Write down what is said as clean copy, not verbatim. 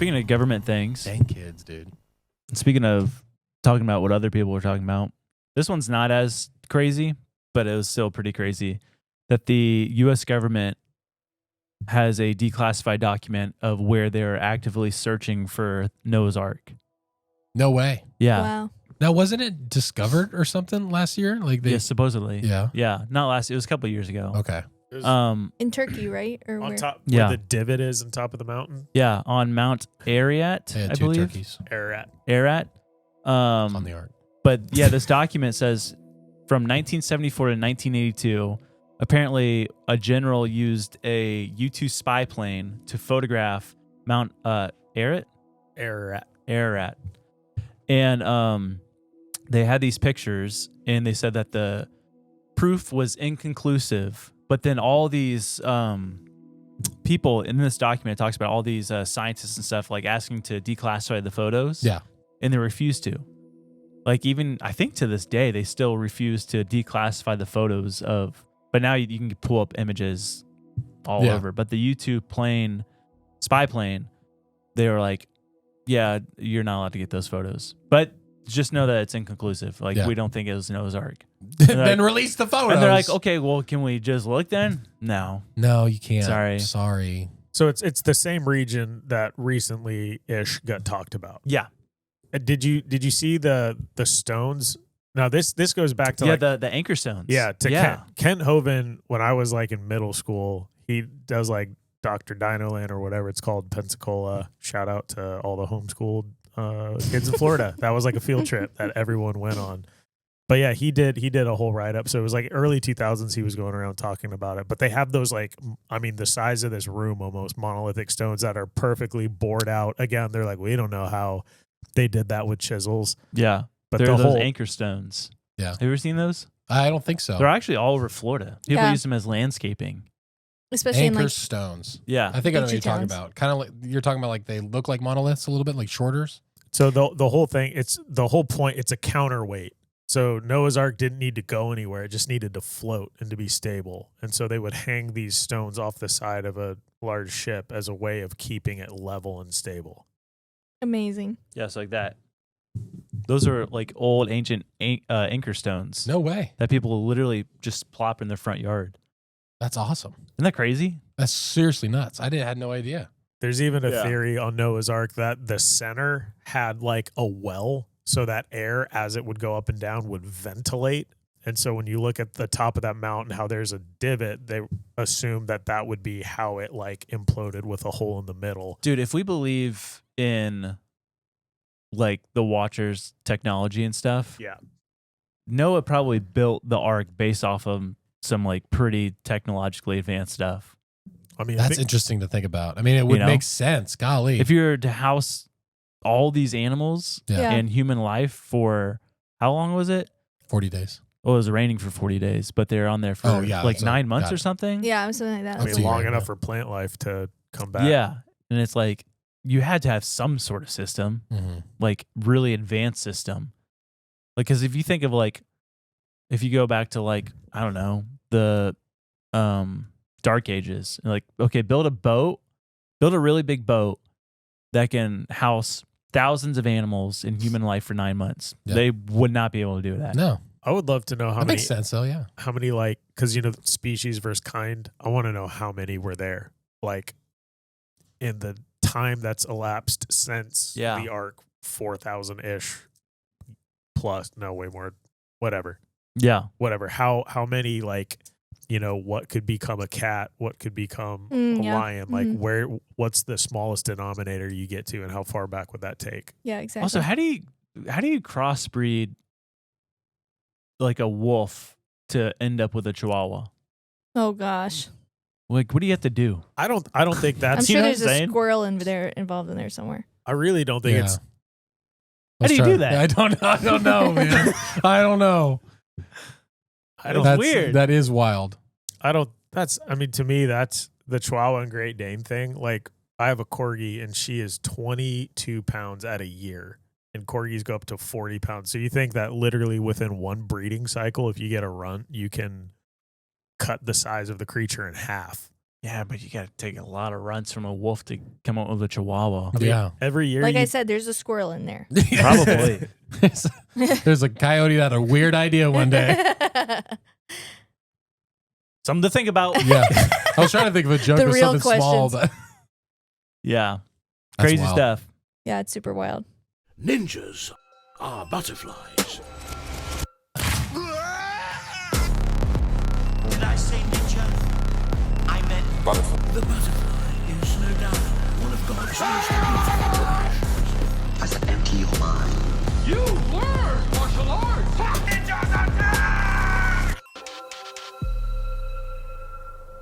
speaking of government things, Dang kids, dude. speaking of talking about what other people were talking about, this one's not as crazy, but it was still pretty crazy that the U.S. government has a declassified document of where they're actively searching for Noah's Ark. No way. Yeah. Wow. Now, wasn't it discovered or something last year? Like they, Yeah, supposedly. Yeah. Yeah. Not last. It was a couple of years ago. Okay. In Turkey, right? Or On where? top, Yeah. where the divot is on top of the mountain. Yeah, on Mount Ararat, They had I two believe. turkeys Ararat. Ararat. on the ark. But yeah, this document says from 1974 to 1982, apparently a general used a U-2 spy plane to photograph Mount Ararat. Ararat. And they had these pictures, and they said that the proof was inconclusive. But then all these people in this document, it talks about all these scientists and stuff like asking to declassify the photos. Yeah. And they refused to. Like even I think to this day they still refuse to declassify the photos of. But now you can pull up images all over. But the U-2 plane, spy plane, they were like, yeah, you're not allowed to get those photos. But just know that it's inconclusive. Like we don't think it was Noah's Ark. Then release the photos. And they're like, okay, well, can we just look then? No. No, you can't. Sorry. So it's the same region that recently-ish got talked about. Yeah. Did you see the stones? Now this goes back to the anchor stones. Yeah, Kent Hovind. When I was like in middle school, he does like Dr. Dinoland or whatever it's called, Pensacola. Shout out to all the homeschooled kids in Florida. That was like a field trip that everyone went on. But yeah, he did a whole write up. So it was like early 2000s. He was going around talking about it. But they have those like, I mean, the size of this room, almost monolithic stones that are perfectly bored out. Again, they're like, we don't know how they did that with chisels. Yeah. But they're the those whole anchor stones. Yeah. Have you ever seen those? I don't think so. They're actually all over Florida. People Yeah. use them as landscaping. Especially Anchor in like stones. Yeah. I think I know what Beachy you're talking towns. about. Kind of like you're talking about like they look like monoliths a little bit, like shorters. So the whole thing, it's the whole point. It's a counterweight. So Noah's Ark didn't need to go anywhere; it just needed to float and to be stable. And so they would hang these stones off the side of a large ship as a way of keeping it level and stable. amazing. Yeah, it's like that. Those are like old ancient anchor stones No way. that people literally just plop in their front yard. That's awesome. Isn't that crazy? That's seriously nuts. Had no idea. There's even a Yeah. theory on Noah's Ark that the center had like a well, so that air as it would go up and down would ventilate. And so when you look at the top of that mountain, how there's a divot, they assume that that would be how it like imploded with a hole in the middle. Dude, if we believe in like the Watcher's technology and stuff, Yeah. Noah probably built the ark based off of some like pretty technologically advanced stuff. I mean, That's interesting to think about. I mean, it would know? make sense. Golly. If you're to house all these animals Yeah. and human life for how long was it? 40 days. Well, it was raining for 40 days, but they're on there for like so 9 months got or it. something. Yeah, something like that. I That's mean, a long year, enough yeah. for plant life to come back. Yeah. And it's like you had to have some sort of system, Mm-hmm. like really advanced system. Like, because if you think of like, if you go back to like, I don't know, the Dark Ages, like, okay, build a really big boat that can house thousands of animals in human life for 9 months. Yeah. They would not be able to do that. No, I would love to know how that many makes sense though. Yeah. how many like because species versus kind. I want to know how many were there, like in the time that's elapsed since Yeah. the Ark, 4,000 ish plus. No, way more. Whatever. Yeah. How many like what could become a cat? What could become a Yeah. lion? Like Mhm. what's the smallest denominator you get to, and how far back would that take? Yeah, exactly. Also, how do you crossbreed like a wolf to end up with a chihuahua? oh gosh, Like, what do you have to do? I don't think I'm that's. sure know there's what I'm a saying? squirrel involved in there somewhere. I really don't think it's. How do you do that? I don't know, man. I don't know. That's weird. That is wild. To me, that's the Chihuahua and Great Dane thing. Like, I have a Corgi, and she is 22 pounds at a year, and Corgis go up to 40 pounds. So you think that literally within one breeding cycle, if you get a runt, you can cut the size of the creature in half. Yeah, but you got to take a lot of runs from a wolf to come up with a chihuahua. Yeah. Every year, Like you, I said, there's a squirrel in there. Probably. There's a coyote that had a weird idea one day. Something to think about. Yeah. I was trying to think of a joke The or real something small, questions. but Yeah. That's Crazy wild. stuff. Yeah, it's super wild. Ninjas are butterflies. Did I say ninja? I meant The butterfly is no doubt one of God's most beautiful